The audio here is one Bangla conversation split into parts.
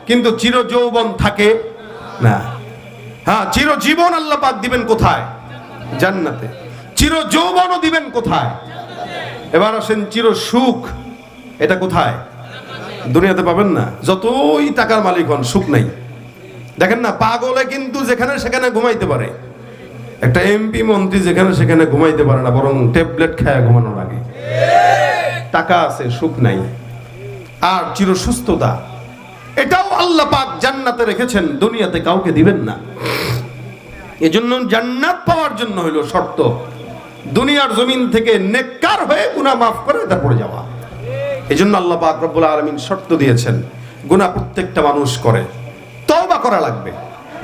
কিন্তু চির যৌবন থাকে না। হ্যাঁ, চিরজীবন আল্লাহ পাক দিবেন কোথায়? জান্নাতে। চির যৌবনও দিবেন কোথায়? এবার আসেন চির সুখ, এটা কোথায়? দুনিয়াতে পাবেন না, যতই টাকার মালিক হন সুখ নাই। দেখেন না, পাগলে কিন্তু যেখানে সেখানে ঘুমাইতে পারে, একটা এমপি মন্ত্রী যেখানে সেখানে ঘুমাইতে পারে না, বরং ট্যাবলেট খায় ঘুমানোর আগে। টাকা আছে, সুখ নাই। আর চির সুস্থতা, এটাও আল্লাহ পাক জান্নাতে রেখেছেন, দুনিয়াতে কাউকে দিবেন না। এজন্য জান্নাত পাওয়ার জন্য হইল শর্ত দুনিয়ার জমিন থেকে নেককার হয়ে গুনাহ মাফ করে তারপরে যাওয়া। এজন্য আল্লাহ পাক রব্বুল আলামিন শর্ত দিয়েছেন, গুনাহ প্রত্যেকটা মানুষ করে, তওবা করা লাগবে।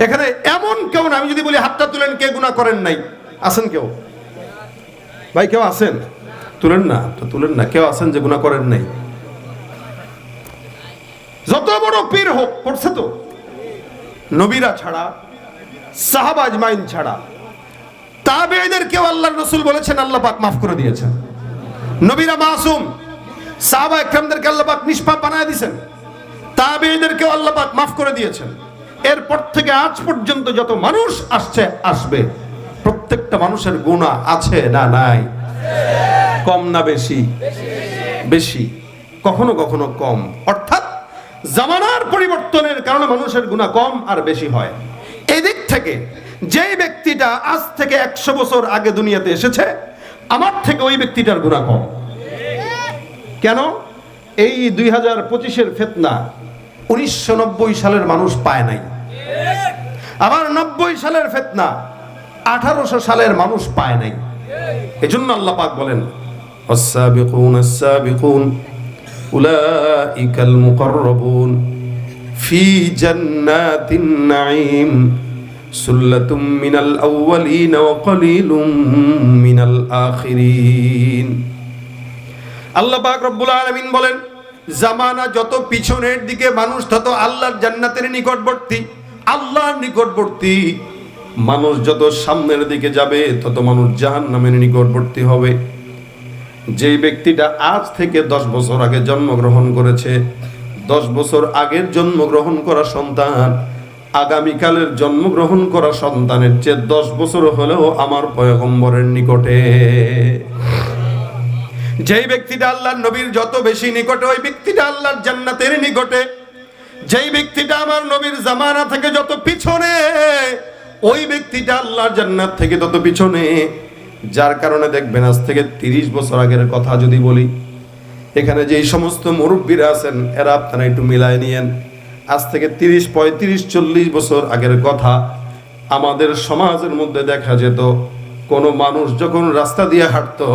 এখানে এমন কেউ না, আমি যদি বলি হাতটা তুলেন কে গুনাহ করেন নাই, আছেন কেউ? ভাই কেউ আছেন? তুলেন না তো, তুলেন না। কেউ আছেন যে গুনাহ করেন নাই? যত বড় পীর হোক, করছে তো। নবীরা ছাড়া, সাহাবা আজমাইন ছাড়া, তাবেঈদের কেউ আল্লাহর রাসূল বলেছেন আল্লাহ পাক মাফ করে দিয়েছেন। নবীরা মাসুম, সাহাবা একরামদেরকে আল্লাহ পাক নিষ্পাপ বানায় দিয়েছেন, তাবেঈদেরকে আল্লাহ পাক মাফ করে দিয়েছেন। এরপর থেকে আজ পর্যন্ত যত মানুষ আসছে আসবে, প্রত্যেকটা মানুষের গুনাহ আছে না নাই? কম না বেশি? বেশি। কখনো কখনো কম। অর্থাৎ জামানার পরিবর্তনের কারণে মানুষের গুনাহ কম আর বেশি হয়। এদিক থেকে যেই ব্যক্তিটা আজ থেকে 100 বছর আগে দুনিয়াতে এসেছে, আমার থেকে ওই ব্যক্তিটার গুনাহ কম। কেন? এই 2025-এর ফিতনা 1990 সালের মানুষ পায় নাই, আবার 90 সালের ফিতনা 1800 সালের মানুষ পায় নাই। এজন্য আল্লাহ পাক বলেন, আস-সাবিকুন আস-সাবিকুন উলাইকাল মুকাররাবুন ফি জান্নাতিন নাঈম সুল্লাতুম মিনাল আউয়ালিন ওয়া কলিলুম মিনাল আখিরিন। আল্লাহ পাক রব্বুল আলামিন বলেন, জামানা যত পিছনের দিকে মানুষ তত আল্লাহর জান্নাতের নিকটবর্তী, আল্লাহর নিকটবর্তী। মানুষ যত সামনের দিকে যাবে তত মানুষ জাহান্নামের নিকটবর্তী হবে। যেই ব্যক্তিটা আজ থেকে 10 বছর আগে জন্মগ্রহণ করেছে, 10 বছর আগের জন্মগ্রহণ করা সন্তান আগামীকালের জন্মগ্রহণ করা সন্তানের চেয়ে 10 বছর হলেও আমার পয়গম্বরের নিকটে। যেই ব্যক্তিটা আল্লাহর নবীর যত বেশি নিকটে, ওই ব্যক্তিটা আল্লাহর জান্নাতের নিকটে। যেই ব্যক্তিটা আমার নবীর জামানা থেকে যত পিছনে, ওই ব্যক্তিটা আল্লাহর জান্নাত থেকে তত পিছনে। যার কারণে দেখবেন, আজ থেকে 30 বছর আগের কথা যদি বলি, এখানে যেই সমস্ত মুরব্বীরা আছেন এরা আপনারা একটু মিলায় নিয়েন। আজ থেকে 30, 35, 40 বছর আগের কথা, আমাদের সমাজের মধ্যে দেখা যেত কোনো মানুষ যখন রাস্তা দিয়ে হাঁটতো